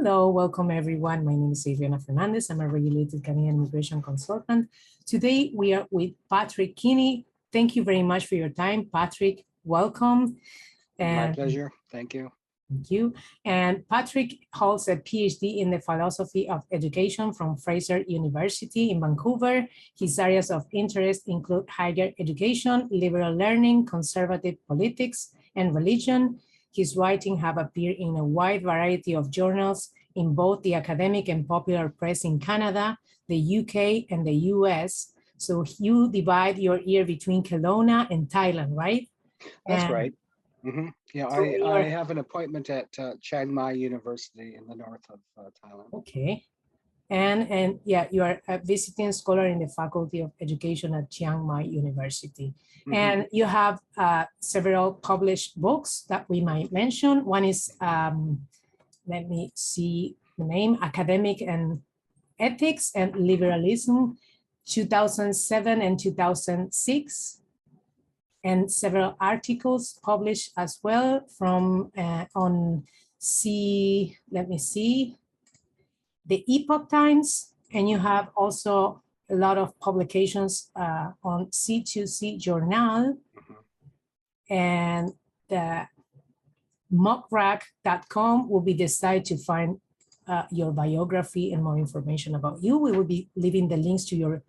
Hello, welcome everyone. My name is Adriana Fernandez. I'm a regulated Canadian immigration consultant. Today we are with Patrick Keeney. Thank you very much for your time. Patrick, welcome. My pleasure. Thank you. Thank you. And Patrick holds a PhD in the philosophy of education from Fraser University in Vancouver. His areas of interest include higher education, liberal learning, conservative politics, and religion. His writings have appeared in a wide variety of journals in both the academic and popular press in Canada, the UK, and the US. So you divide your year between Kelowna and Thailand, right? That's right. Yeah, So I have an appointment at Chiang Mai University in the north of Thailand. Okay. And yeah, you are a visiting scholar in the Faculty of Education at Chiang Mai University. And you have several published books that we might mention. One is, let me see the name, Academic and Ethics and Liberalism, 2007 and 2006. And several articles published as well from on the Epoch Times, and you have also a lot of publications on C2C Journal and the mockrack.com will be the site to find your biography and more information about you. We will be leaving the links to your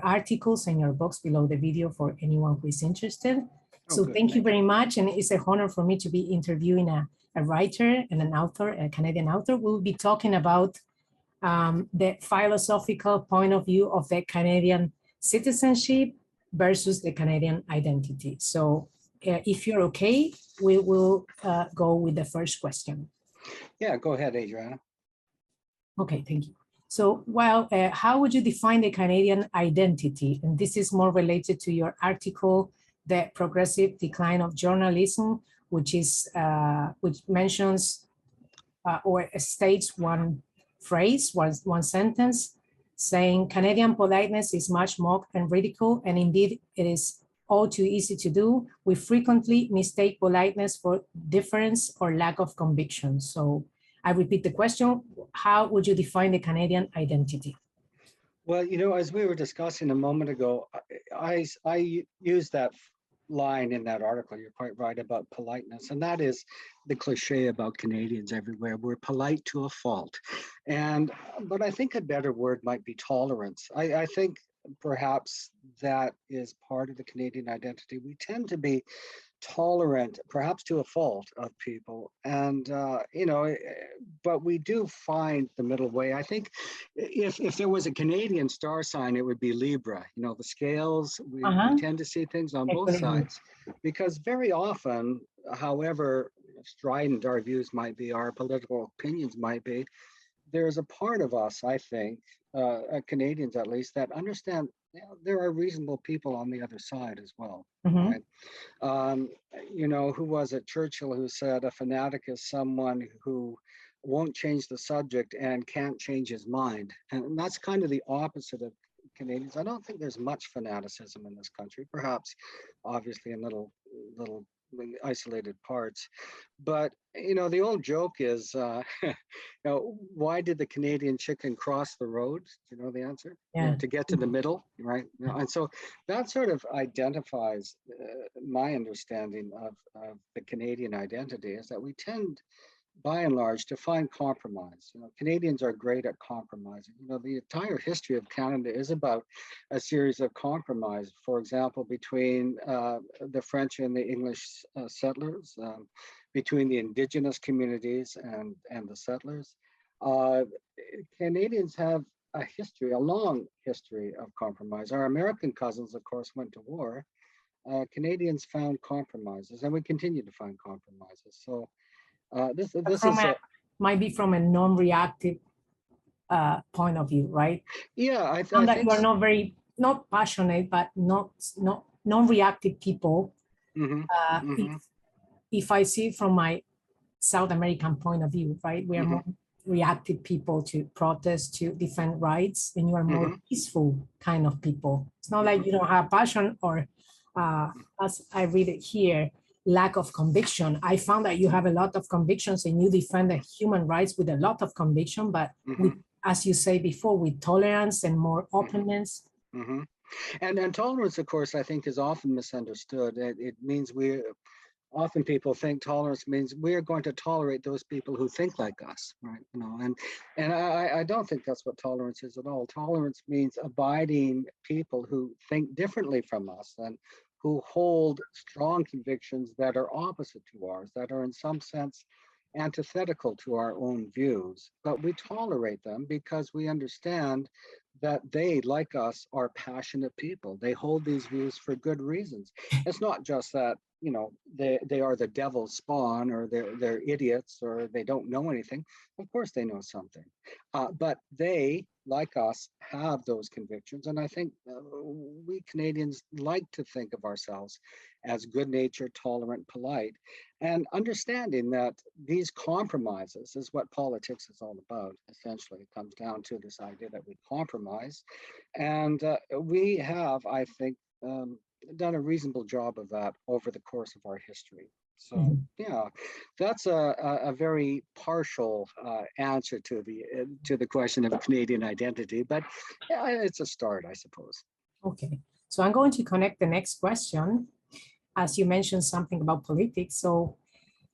articles and your books below the video for anyone who is interested. So thank you very much. And it's an honor for me to be interviewing a writer and an author, a Canadian author. We'll be talking about the philosophical point of view of the Canadian citizenship versus the Canadian identity. So if you're okay, we will go with the first question. Yeah, go ahead, Adriana. Okay, thank you. So, well, how would you define the Canadian identity? And this is more related to your article, The Progressive Decline of Journalism, which mentions or states one phrase, one sentence, saying Canadian politeness is much mocked and ridiculed, and indeed it is all too easy to do. We frequently mistake politeness for difference or lack of conviction. So I repeat the question, how would you define the Canadian identity? Well, you know, as we were discussing a moment ago, I used that line in that article, you're quite right, about politeness, and that is the cliche about Canadians everywhere. We're polite to a fault. But I think a better word might be tolerance. I think perhaps that is part of the Canadian identity. We tend to be tolerant, perhaps to a fault, of people, and you know, but we do find the middle way. I think if there was a Canadian star sign, it would be Libra. You know, the scales, we tend to see things on both sides, because very often, however strident our views might be, our political opinions might be, there's a part of us, I think, Canadians at least, that understand there are reasonable people on the other side as well. Right? You know, who was it? Churchill, who said a fanatic is someone who won't change the subject and can't change his mind. And that's kind of the opposite of Canadians. I don't think there's much fanaticism in this country, perhaps obviously in little isolated parts. But, you know, the old joke is, you know, why did the Canadian chicken cross the road? Do you know the answer? Yeah. To get to the middle, right? You know, and so that sort of identifies my understanding of the Canadian identity, is that we tend, by and large, to find compromise. You know, Canadians are great at compromising. You know, the entire history of Canada is about a series of compromise. For example, between the French and the English settlers, between the Indigenous communities and the settlers. Canadians have a history, a long history of compromise. Our American cousins, of course, went to war. Canadians found compromises, and we continue to find compromises. So this might be from a non-reactive point of view, right? Yeah, I think that you are not passionate, but not non-reactive people. If I see from my South American point of view, right, we are more reactive people to protest, to defend rights, and you are more peaceful kind of people. It's not like you don't have passion, or as I read it here, lack of conviction. I found that you have a lot of convictions and you defend the human rights with a lot of conviction, but with, as you say before, with tolerance and more openness. And tolerance, of course, I think is often misunderstood. It means often people think tolerance means we're going to tolerate those people who think like us, right? You know, and I don't think that's what tolerance is at all. Tolerance means abiding people who think differently from us and who hold strong convictions that are opposite to ours, that are in some sense antithetical to our own views. But we tolerate them because we understand that they, like us, are passionate people. They hold these views for good reasons. It's not just that, you know, they are the devil's spawn, or they're idiots, or they don't know anything. Of course they know something. But they, like us, have those convictions. And I think we Canadians like to think of ourselves as good-natured, tolerant, polite, and understanding that these compromises is what politics is all about. Essentially, it comes down to this idea that we compromise. And we have, I think, done a reasonable job of that over the course of our history. So yeah, that's a very partial answer to the question of Canadian identity, but yeah, it's a start, I suppose. Okay, so I'm going to connect the next question. As you mentioned something about politics, so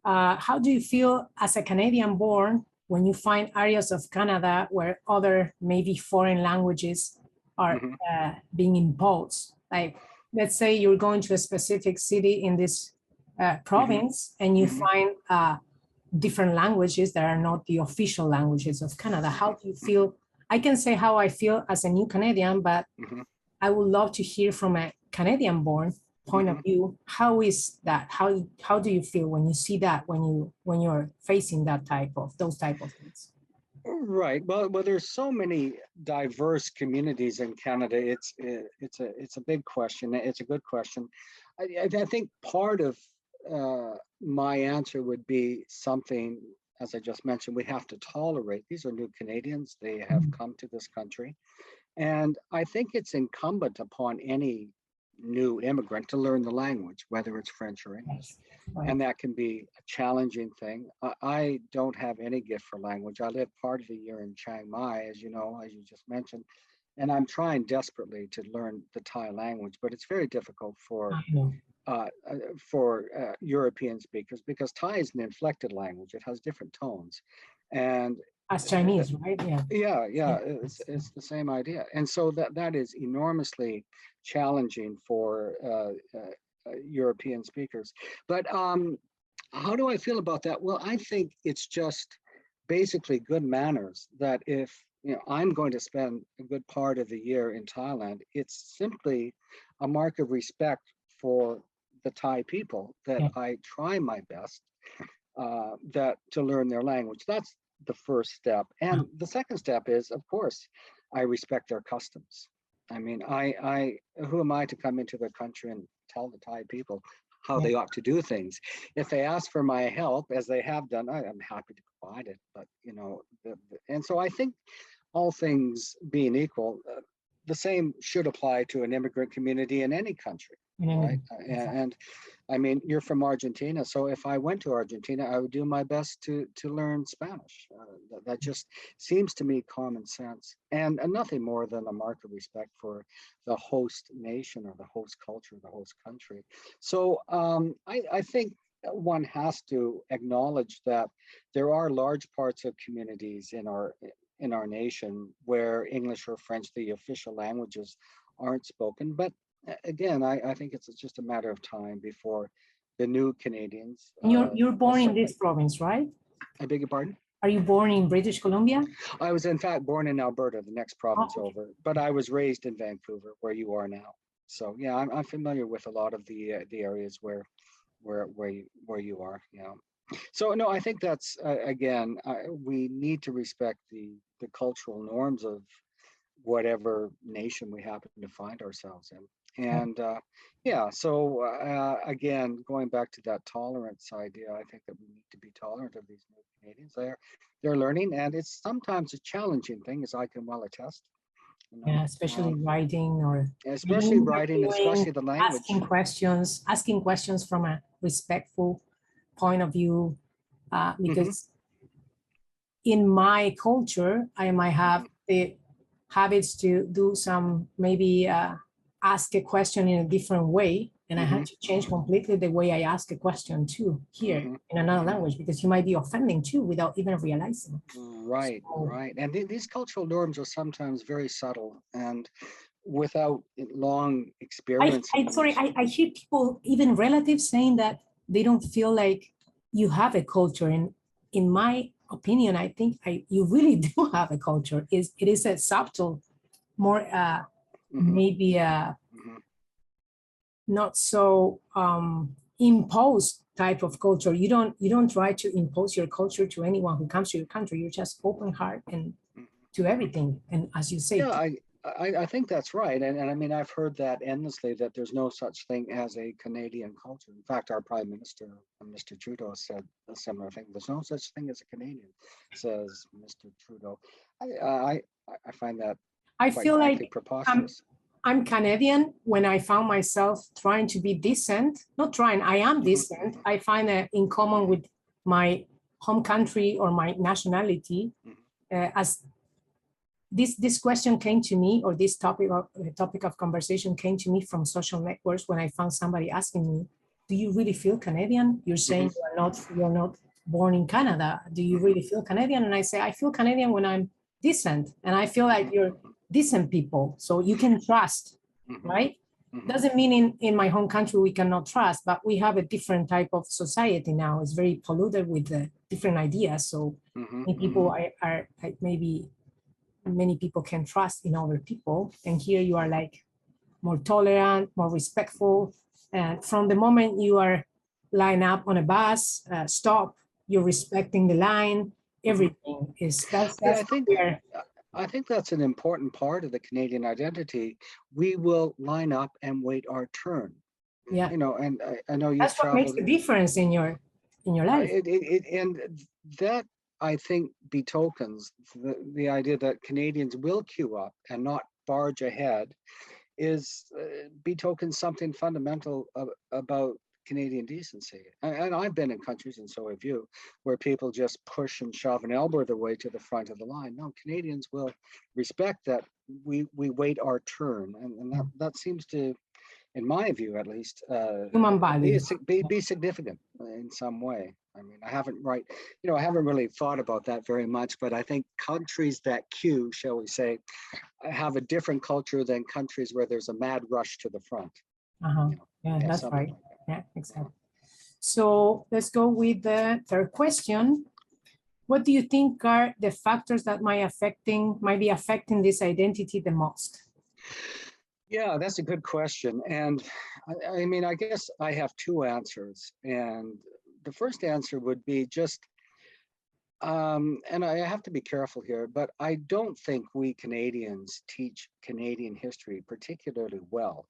how do you feel as a Canadian born when you find areas of Canada where other maybe foreign languages are being imposed? Like, let's say you're going to a specific city in this province and you find different languages that are not the official languages of Canada. How do you feel? I can say how I feel as a new Canadian, but I would love to hear from a Canadian born point of view. How is that? How do you feel when you see that, when you're facing those type of things? Right. Well, there's so many diverse communities in Canada. It's a big question. It's a good question. I think part of my answer would be something, as I just mentioned, we have to tolerate. These are new Canadians. They have come to this country. And I think it's incumbent upon any new immigrant to learn the language, whether it's French or English. Right. And that can be a challenging thing. I don't have any gift for language. I lived part of the year in Chiang Mai, as you know, as you just mentioned, and I'm trying desperately to learn the Thai language, but it's very difficult for European speakers, because Thai is an inflected language. It has different tones, and as Chinese, right? Yeah. It's the same idea, and so that is enormously challenging for European speakers. But how do I feel about that? Well, I think it's just basically good manners that if I'm going to spend a good part of the year in Thailand, it's simply a mark of respect for the Thai people that I try my best to learn their language. That's the first step. And the second step is, of course, I respect their customs. I mean, who am I to come into their country and tell the Thai people how they ought to do things? If they ask for my help, as they have done, I'm happy to provide it. But, and so I think all things being equal, the same should apply to an immigrant community in any country, right? And I mean, you're from Argentina, so if I went to Argentina, I would do my best to learn Spanish. That just seems to me common sense, and nothing more than a mark of respect for the host nation or the host culture, the host country. So I think one has to acknowledge that there are large parts of communities in our nation where English or French, the official languages, aren't spoken. But again, I think it's just a matter of time before the new Canadians. You're born in this province, right? I beg your pardon? Are you born in British Columbia? I was in fact born in Alberta, the next province over, but I was raised in Vancouver, where you are now. So yeah, I'm familiar with a lot of the areas where you are. Yeah. So no, I think that's again, we need to respect the cultural norms of whatever nation we happen to find ourselves in. And so again, going back to that tolerance idea, I think that we need to be tolerant of these new Canadians. They're learning, and it's sometimes a challenging thing, as I can well attest. You know, Yeah, especially writing or especially reading, writing, reviewing, especially the language. asking questions from a respectful point of view, Hmm. because in my culture, I might have the habits to do some, maybe ask a question in a different way. And I Hmm. had to change completely the way I ask a question too here Hmm. in another language, because you might be offending too without even realizing. Right, So right. And these cultural norms are sometimes very subtle and without long experience in sorry, which. I hear people, even relatives, saying that they don't feel like you have a culture. And in my opinion, I think you really do have a culture. It is a subtle, more Hmm. maybe Hmm. not so imposed type of culture. You don't try to impose your culture to anyone who comes to your country. You're just open heart and to everything. And as you say, Yeah, I think that's right. And I mean, I've heard that endlessly, that there's no such thing as a Canadian culture. In fact, our Prime Minister, Mr. Trudeau, said a similar thing. There's no such thing as a Canadian, says Mr. Trudeau. I, I, I find that I quite feel frankly like preposterous. I'm Canadian when I found myself trying to be decent. Not trying, I am Hmm. decent. I find that in common with my home country or my nationality. As this question came to me, or this topic of conversation came to me from social networks when I found somebody asking me, "Do you really feel Canadian? You're Hmm. saying you're not born in Canada. Do you Hmm. really feel Canadian?" And I say, "I feel Canadian when I'm decent, and I feel like Hmm. you're decent people, so you can trust, Hmm. right?" Hmm. Doesn't mean in my home country we cannot trust, but we have a different type of society now. It's very polluted with different ideas. So Hmm. many people are maybe many people can trust in other people. And here you are like more tolerant, more respectful. And from the moment you are line up on a bus, stop, you're respecting the line. Hmm. Everything is Yeah, that's what we're. I think that's an important part of the Canadian identity. We will line up and wait our turn. Yeah, You know, and I know you've that's what makes traveled. the difference in your life. And that, I think, betokens the idea that Canadians will queue up and not barge ahead, is betokens something fundamental about Canadian decency. And I've been in countries, and so have you, where people just push and shove and elbow their way to the front of the line. No, Canadians will respect that we wait our turn, and that seems to, in my view at least, Human be, values. be significant in some way. I mean, I haven't really thought about that very much, but I think countries that queue, shall we say, have a different culture than countries where there's a mad rush to the front. Uh-huh. You know, Yeah, yeah, that's something right. like that. Yeah, exactly. So let's go with the third question. What do you think are the factors that might be affecting this identity the most? Yeah, that's a good question. And I mean, I guess I have two answers. And the first answer would be just, and I have to be careful here, but I don't think we Canadians teach Canadian history particularly well.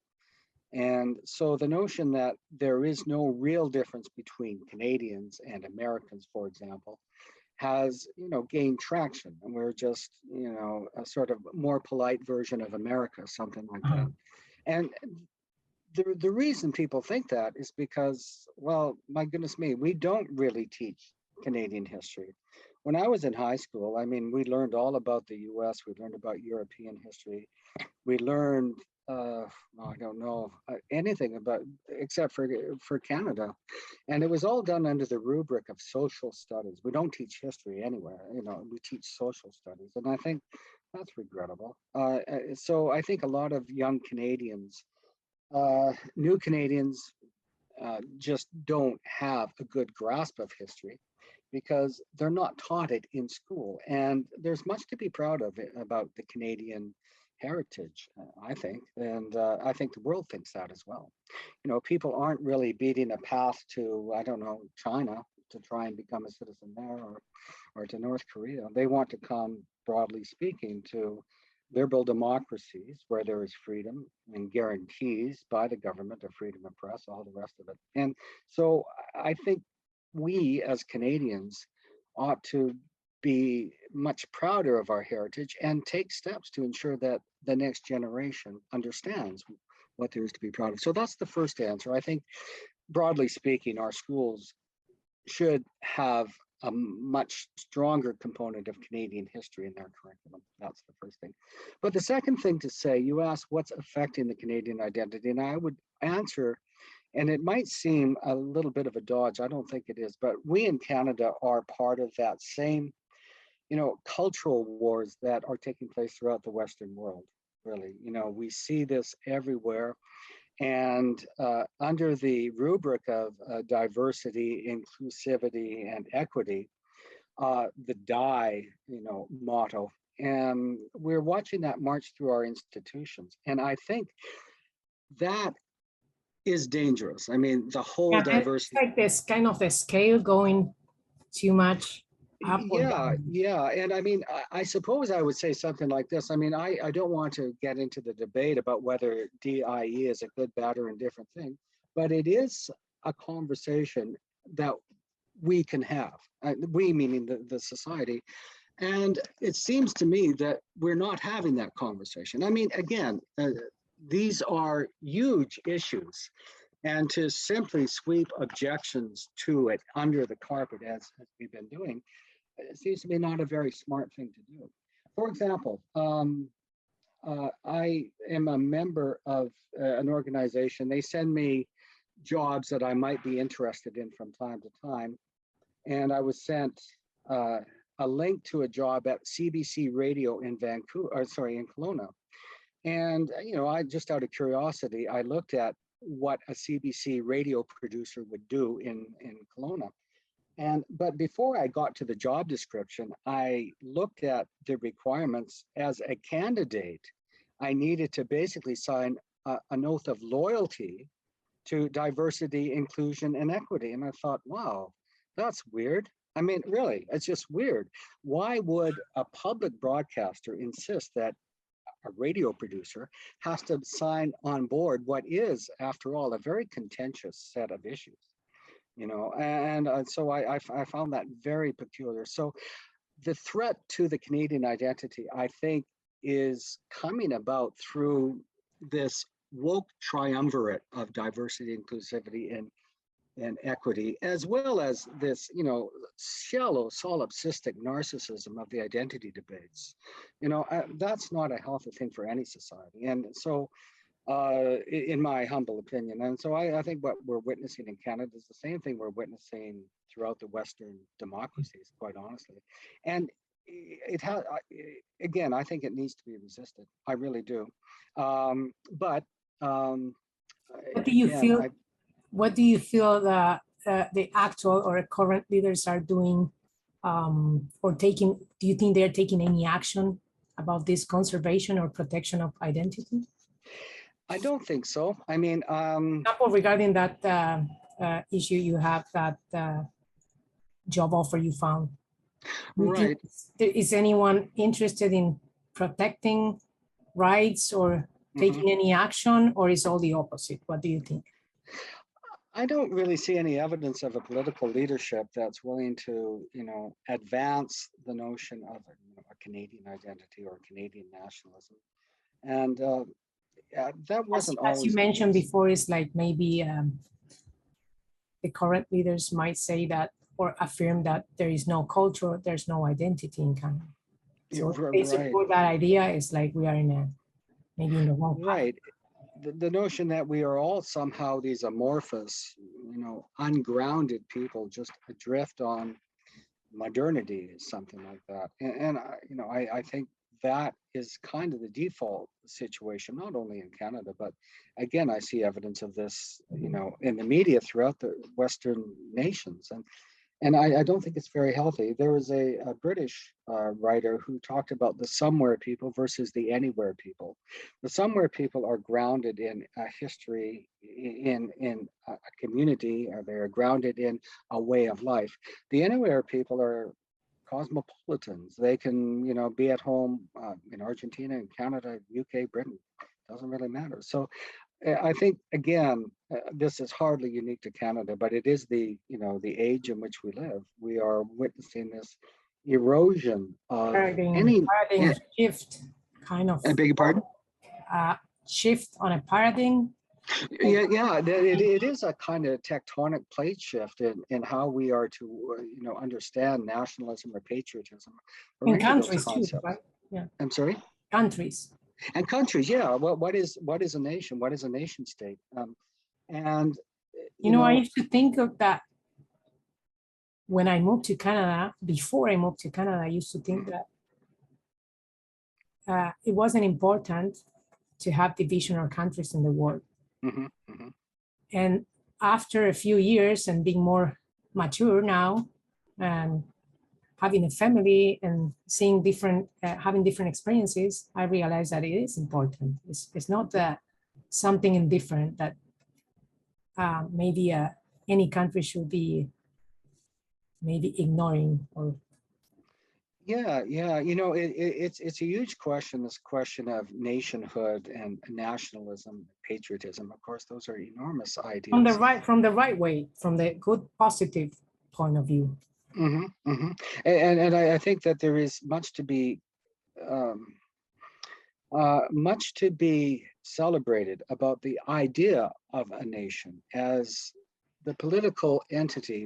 And so the notion that there is no real difference between Canadians and Americans, for example, has, gained traction. And we're just, a sort of more polite version of America, something like Uh-huh. that. And the reason people think that is because, well, my goodness me, we don't really teach Canadian history. When I was in high school, I mean, we learned all about the US, we learned about European history, we learned, I don't know anything about, except for Canada. And it was all done under the rubric of social studies. We don't teach history anywhere, we teach social studies. And I think that's regrettable. So I think a lot of young Canadians, new Canadians, just don't have a good grasp of history because they're not taught it in school. And there's much to be proud of about the Canadian heritage, I think. And I think the world thinks that as well. People aren't really beating a path to, I don't know, China to try and become a citizen there, or to North Korea. They want to come, broadly speaking, to liberal democracies where there is freedom and guarantees by the government of freedom of press, all the rest of it. And so I think we as Canadians ought to be much prouder of our heritage and take steps to ensure that the next generation understands what there is to be proud of. So that's the first answer. I think, broadly speaking, our schools should have a much stronger component of Canadian history in their curriculum. That's the first thing. But the second thing to say, you asked what's affecting the Canadian identity, and I would answer, and it might seem a little bit of a dodge, I don't think it is, but we in Canada are part of that same, cultural wars that are taking place throughout the Western world, really. We see this everywhere. And under the rubric of diversity, inclusivity, and equity, the DIE, motto, and we're watching that march through our institutions. And I think that is dangerous. I mean, the whole Yeah, diversity. it's like this kind of the scale going too much up or down. Yeah. And I mean, I suppose I would say something like this. I mean, I don't want to get into the debate about whether DIE is a good, bad, or indifferent thing, but it is a conversation that we can have. We meaning the society. And it seems to me that we're not having that conversation. I mean, again, these are huge issues. And to simply sweep objections to it under the carpet, as we've been doing, it seems to me not a very smart thing to do. For example, I am a member of an organization. They send me jobs that I might be interested in from time to time. And I was sent a link to a job at CBC Radio in in Kelowna. And, I just out of curiosity, I looked at what a CBC radio producer would do in Kelowna. But before I got to the job description, I looked at the requirements. As a candidate, I needed to basically sign an oath of loyalty to diversity, inclusion, and equity. And I thought, wow, that's weird. I mean, really, it's just weird. Why would a public broadcaster insist that a radio producer has to sign on board what is, after all, a very contentious set of issues? And so I found that very peculiar. So the threat to the Canadian identity, I think, is coming about through this woke triumvirate of diversity, inclusivity, and equity, as well as this, shallow, solipsistic narcissism of the identity debates. That's not a healthy thing for any society. And so, in my humble opinion. And so I think what we're witnessing in Canada is the same thing we're witnessing throughout the Western democracies, quite honestly. And it has, again, I think it needs to be resisted. I really do. But What do you again, feel? What do you feel that the actual or current leaders are doing or taking? Do you think they're taking any action about this conservation or protection of identity? I don't think so. I mean, example, regarding that issue, you have that job offer you found. right. Is anyone interested in protecting rights or taking any action, or is all the opposite? What do you think? I don't really see any evidence of a political leadership that's willing to, advance the notion of a Canadian identity or Canadian nationalism. And that wasn't always. As you mentioned before, is like maybe the current leaders might say that or affirm that there is no culture, there's no identity in Canada. So they support that idea. Is like we are maybe in the wrong path. Right. The notion that we are all somehow these amorphous, ungrounded people just adrift on modernity is something like that. And I think that is kind of the default situation, not only in Canada, but again, I see evidence of this, in the media throughout the Western nations. And I don't think it's very healthy. There was a British writer who talked about the somewhere people versus the anywhere people. The somewhere people are grounded in a history, in a community, or they're grounded in a way of life. The anywhere people are cosmopolitans. They can, be at home in Argentina, in Canada, UK, Britain. Doesn't really matter. So I think, again, this is hardly unique to Canada, but it is the age in which we live. We are witnessing this, erosion of paradigm shift, kind of. I beg your pardon? Shift on a paradigm. Yeah, it is a kind of tectonic plate shift in how we are to, understand nationalism or patriotism. Or In countries too, right? Yeah. I'm sorry? Countries. And countries, yeah. What is a nation? What is a nation state? And I used to think of that when I moved to Canada. Before I moved to Canada, I used to think that it wasn't important to have divisional countries in the world. Mm-hmm, mm-hmm. And after a few years and being more mature now, and having a family and seeing having different experiences, I realized that it is important. It's not that something indifferent that maybe any country should be maybe ignoring or. Yeah. It's a huge question, this question of nationhood and nationalism, patriotism. Of course, those are enormous ideas. From the right way, from the good, positive point of view. Mm-hmm, mm-hmm. And I think that there is much to be celebrated about the idea of a nation as the political entity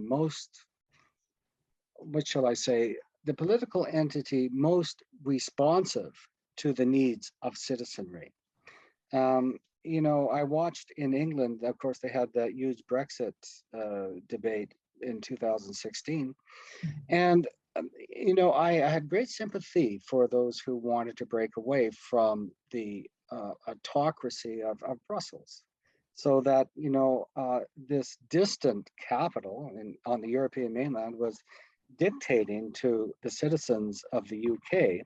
the political entity most responsive to the needs of citizenry. I watched in England, of course, they had that huge Brexit debate in 2016. And, I had great sympathy for those who wanted to break away from the autocracy of Brussels. So that, this distant capital on the European mainland was dictating to the citizens of the UK,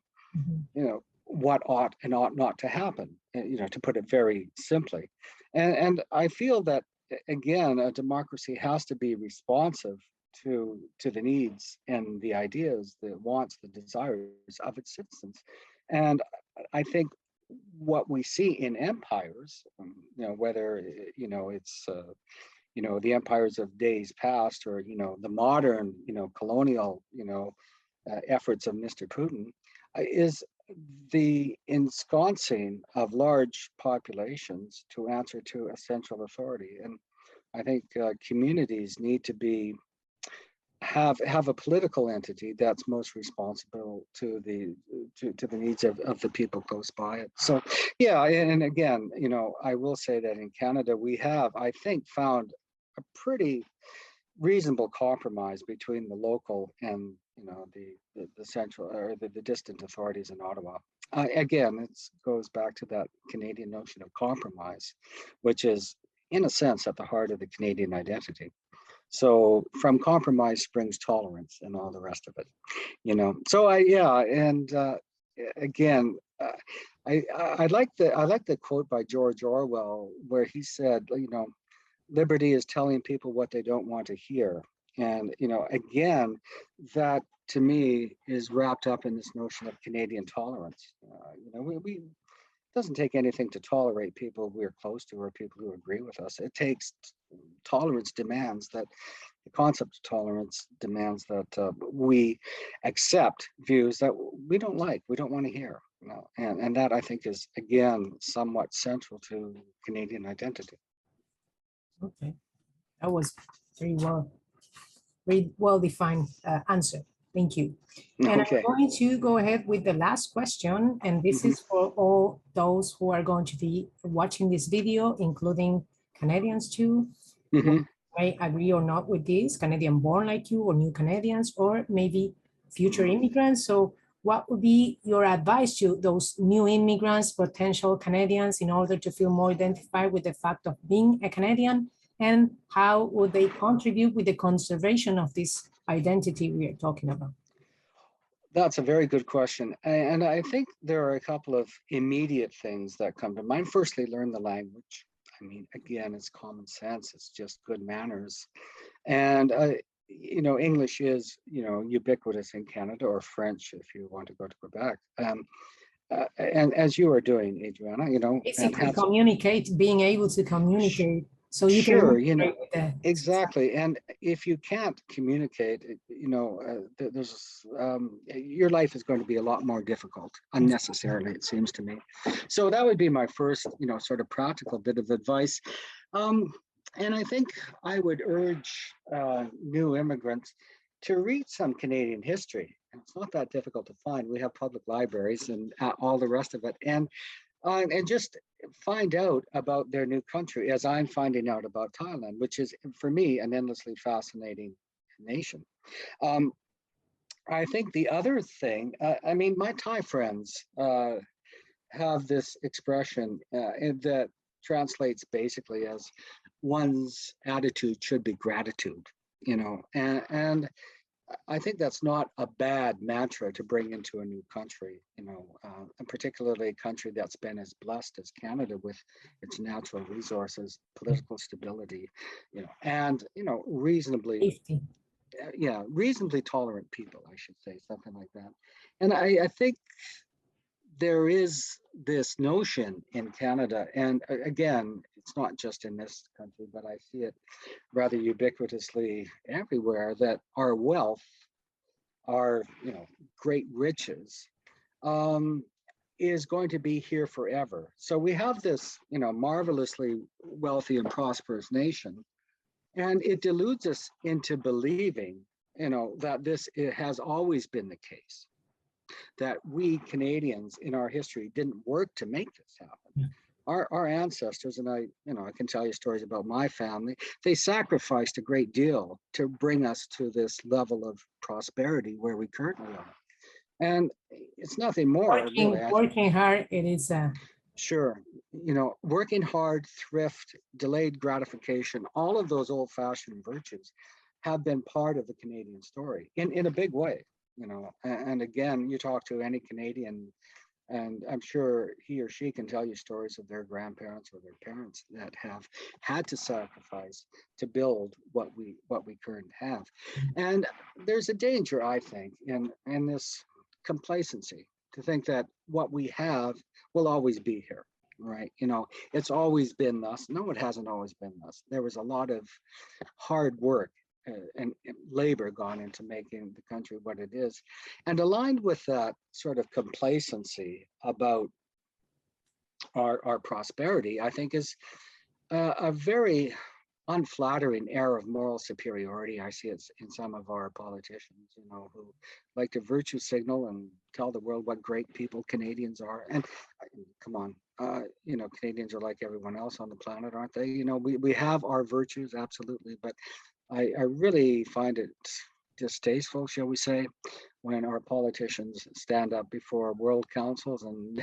what ought and ought not to happen, to put it very simply. And I feel that, again, a democracy has to be responsive to the needs and the ideas, the wants, the desires of its citizens. And I think what we see in empires, whether, it's, the empires of days past or, the modern, colonial, efforts of Mr. Putin, is the ensconcing of large populations to answer to a central authority. And I think communities need to have a political entity that's most responsible to the needs of the people close by it. So yeah, and again, I will say that in Canada we have, I think, found a pretty reasonable compromise between the local and the central or the distant authorities in Ottawa. Again, it goes back to that Canadian notion of compromise, which is in a sense at the heart of the Canadian identity. So from compromise springs tolerance and all the rest of it, So again, I like the quote by George Orwell where he said, liberty is telling people what they don't want to hear. And, again, that to me is wrapped up in this notion of Canadian tolerance. It doesn't take anything to tolerate people we're close to or people who agree with us. It takes tolerance demands that the concept of tolerance demands that we accept views that we don't like, we don't want to hear. And that I think is, again, somewhat central to Canadian identity. Okay, that was very well defined answer. Thank you. And Okay. I'm going to go ahead with the last question, and this is for all those who are going to be watching this video, including Canadians too. May agree or not with this, Canadian born like you or new Canadians, or maybe future immigrants. So what would be your advice to those new immigrants, potential Canadians, in order to feel more identified with the fact of being a Canadian? And how would they contribute with the conservation of this identity we are talking about? That's a very good question. And I think there are a couple of immediate things that come to mind. Firstly, learn the language. I mean, again, it's common sense. It's just good manners. And English is, ubiquitous in Canada, or French if you want to go to Quebec. And as you are doing, Adriana, basically being able to communicate So you can Sure, integrate with the exactly. And if you can't communicate, there's your life is going to be a lot more difficult unnecessarily, it seems to me. So that would be my first, sort of practical bit of advice. Um, and I think I would urge new immigrants to read some Canadian history. And it's not that difficult to find. We have public libraries and all the rest of it. And just find out about their new country as I'm finding out about Thailand, which is for me an endlessly fascinating nation. Um, I think the other thing, I mean, my Thai friends have this expression that translates basically as one's attitude should be gratitude, and I think that's not a bad mantra to bring into a new country, and particularly a country that's been as blessed as Canada with its natural resources, political stability, and reasonably, safety. reasonably tolerant people, I should say, something like that. And I think there is this notion in Canada, and again, it's not just in this country, but I see it rather ubiquitously everywhere, that our wealth, our great riches, um, is going to be here forever. So we have this marvelously wealthy and prosperous nation, and it deludes us into believing that this it has always been the case, that we Canadians in our history didn't work to make this happen. Our ancestors, and I can tell you stories about my family, they sacrificed a great deal to bring us to this level of prosperity where we currently are. And it's nothing more, really. Working hard, it is Sure. Working hard, thrift, delayed gratification, all of those old-fashioned virtues have been part of the Canadian story in a big way, and again, you talk to any Canadian, and I'm sure he or she can tell you stories of their grandparents or their parents that have had to sacrifice to build what we currently have. And there's a danger, I think, in this complacency, to think that what we have will always be here, right? It's always been thus. No, it hasn't always been thus. There was a lot of hard work and labor gone into making the country what it is. And aligned with that sort of complacency about our prosperity, I think is a very unflattering air of moral superiority. I see it in some of our politicians, who like to virtue signal and tell the world what great people Canadians are. And come on, Canadians are like everyone else on the planet, aren't they? We have our virtues, absolutely, but I really find it distasteful, shall we say, when our politicians stand up before world councils and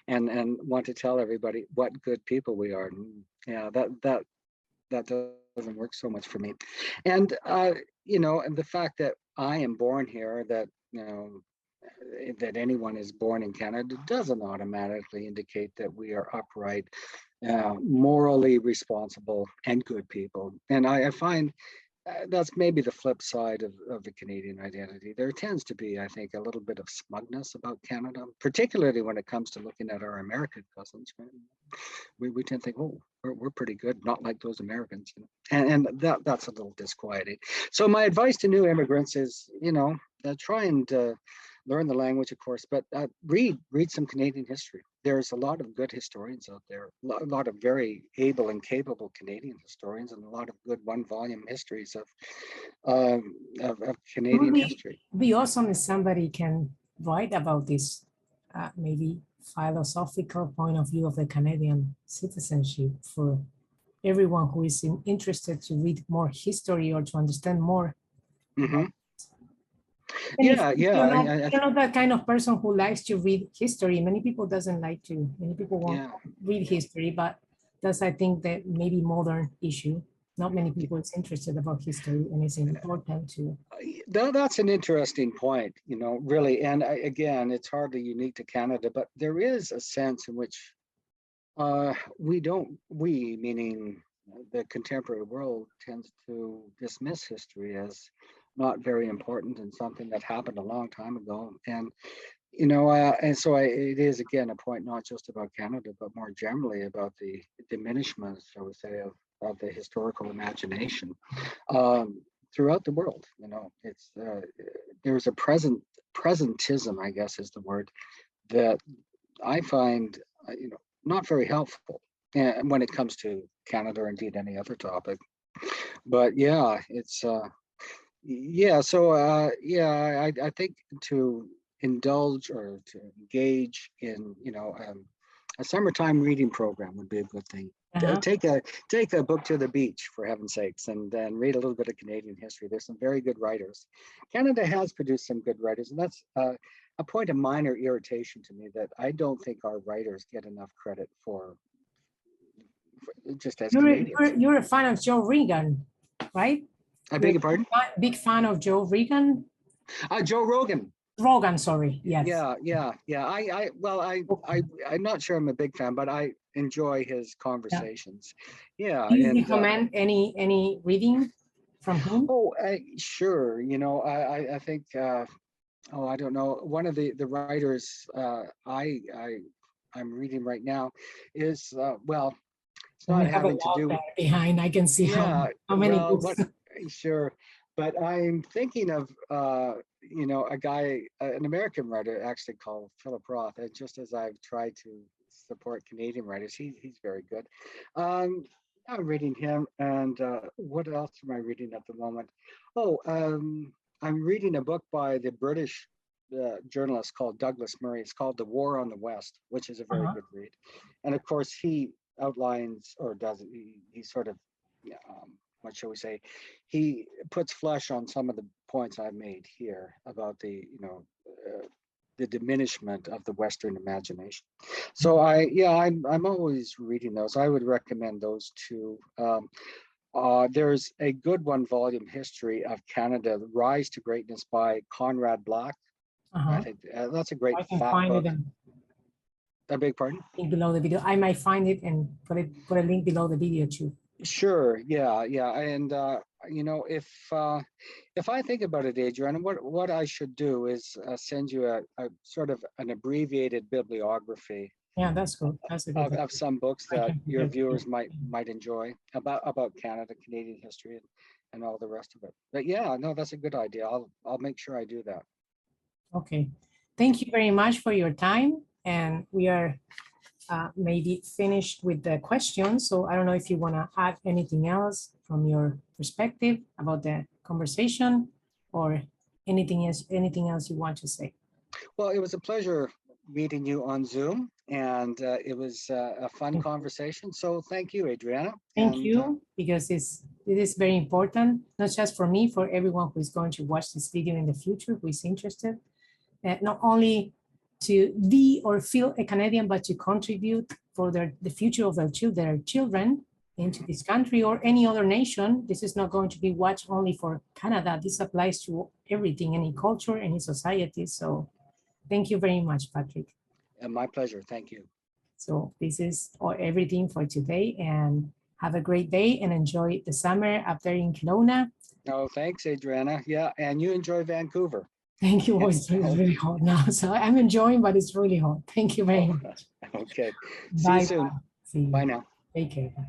and want to tell everybody what good people we are. Yeah, that doesn't work so much for me. And and the fact that I am born here, that that anyone is born in Canada, doesn't automatically indicate that we are upright, morally responsible, and good people. And I find that's maybe the flip side of the Canadian identity. There tends to be, I think, a little bit of smugness about Canada, particularly when it comes to looking at our American cousins. Right? We tend to think, oh, we're pretty good, not like those Americans. And that's a little disquieting. So my advice to new immigrants is, try and learn the language, of course, but read some Canadian history. There's a lot of good historians out there, a lot of very able and capable Canadian historians, and a lot of good one-volume histories of Canadian history. It would be awesome if somebody can write about this, maybe philosophical point of view of the Canadian citizenship for everyone who is interested to read more history or to understand more. Mm-hmm. Yeah. You're not that kind of person who likes to read history. Many people doesn't like to. Many people won't read history, but that's, I think, that maybe modern issue. Not many people is interested about history, and it's important to. That's an interesting point, really. And again, it's hardly unique to Canada, but there is a sense in which we, meaning the contemporary world, tends to dismiss history as not very important and something that happened a long time ago. And and so it is, again, a point not just about Canada, but more generally about the diminishment, shall we say, the historical imagination throughout the world. You know, it's there's a presentism, I guess is the word, that I find not very helpful when it comes to Canada or indeed any other topic. But yeah, it's yeah. So yeah, I think to indulge or to engage in a summertime reading program would be a good thing. Uh-huh. Take a book to the beach, for heaven's sakes, and then read a little bit of Canadian history. There's some very good writers. Canada has produced some good writers, and that's a point of minor irritation to me, that I don't think our writers get enough credit for just as Canadians. You're a fan of Joe Regan, right? I beg your pardon? Big fan of Joe Regan? Joe Rogan. Rogan, sorry. Yes. Yeah. I'm not sure I'm a big fan, but I enjoy his conversations. Yeah. Do you recommend any reading from him? Oh, sure. I think. I don't know. One of the writers I'm reading right now is it's not having to do behind. I can see how many books. Sure, but I'm thinking of a guy, an American writer actually called Philip Roth. And just as I've tried to support Canadian writers, he's very good. I'm reading him, and what else am I reading at the moment? I'm reading a book by the British journalist called Douglas Murray. It's called The War on the West, which is a very good read. And of course, he outlines, or does he sort of, what shall we say? He puts flesh on some of the points I've made here about the diminishment of the Western imagination. So I'm always reading those. I would recommend those two. There's a good one-volume history of Canada, The Rise to Greatness by Conrad Black. I think that's a great fat book. I beg pardon? Link below the video. I might find it and put a link below the video too. Sure. Yeah. And if I think about it, Adriana, what I should do is send you a sort of an abbreviated bibliography. Yeah, that's good. That's a good of some books that your viewers might enjoy about Canada, Canadian history, and all the rest of it. But yeah, no, that's a good idea. I'll make sure I do that. Okay. Thank you very much for your time. And we are maybe finished with the questions. So I don't know if you want to add anything else from your perspective about the conversation, or anything else you want to say. Well, it was a pleasure meeting you on Zoom, and it was a fun conversation. So thank you, Adriana. Thank you, because it is very important, not just for me, for everyone who is going to watch this video in the future, who is interested, not only to be or feel a Canadian, but to contribute for the future of their children into this country or any other nation. This is not going to be watched only for Canada. This applies to everything, any culture, any society. So thank you very much, Patrick. And my pleasure. Thank you. So this is everything for today, and have a great day and enjoy the summer up there in Kelowna. Oh, thanks, Adriana. Yeah, and you enjoy Vancouver. Thank you. It's really hot now, so I'm enjoying, but it's really hot. Thank you very much. Okay. Bye. See you soon. See you. Bye now. Take care. Bye.